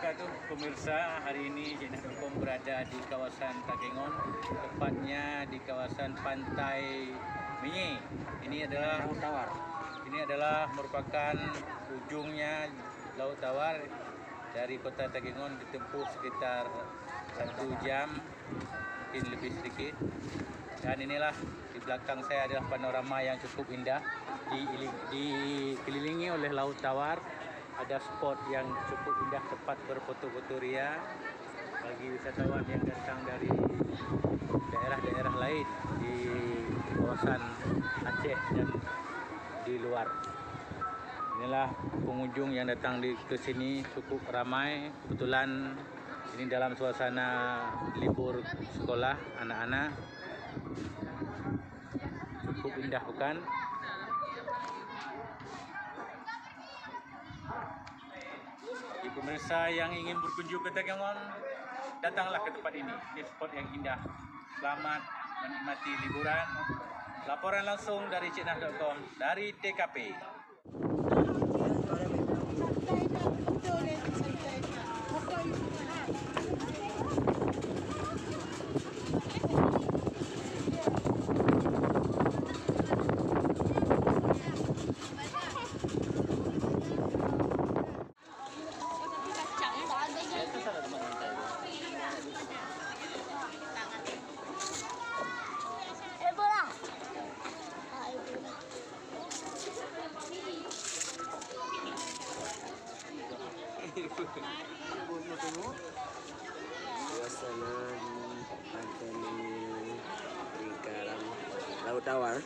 wabarakatuh. Pemirsa, hari ini Jenah.com berada di kawasan Takengon, tepatnya di kawasan Pantai Minyi. Ini adalah Laut Tawar. Ini adalah merupakan ujungnya Laut Tawar. Dari kota Takengon ditempuh sekitar 1 jam, mungkin lebih sedikit. Dan inilah di belakang saya adalah panorama yang cukup indah, dikelilingi oleh Laut Tawar. Ada spot yang cukup indah, tempat berfoto-foto ria bagi wisatawan yang datang dari daerah-daerah lain di kawasan Aceh dan di luar. Inilah pengunjung yang datang ke sini cukup ramai. Kebetulan ini dalam suasana libur sekolah anak-anak. Cukup indah, bukan? Bagi pemirsa yang ingin berkunjung ke Takengon, datanglah ke tempat ini. Ini spot yang indah. Selamat menikmati liburan. Laporan langsung dari Jenah.com dari TKP. Suasana di Pantai Minyi, lingkaran Laut Tawar.